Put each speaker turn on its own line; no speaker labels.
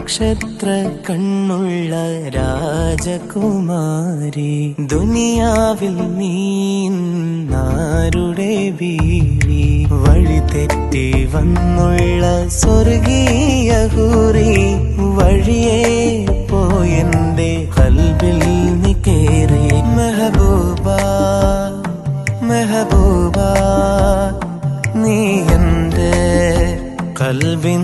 നക്ഷത്ര കണ്ണുള്ള രാജകുമാരി, ദുനിയാവിൽ നീനാരുടെ വീരി, വഴി തെറ്റി വന്നുള്ള സ്വർഗീയ ഹൂറി, വഴിയേ പോയെന്റെ ഖൽബിൽ നീ കേറി. മെഹബൂബ മെഹബൂബ, നീ എന്റെ ഖൽബിൻ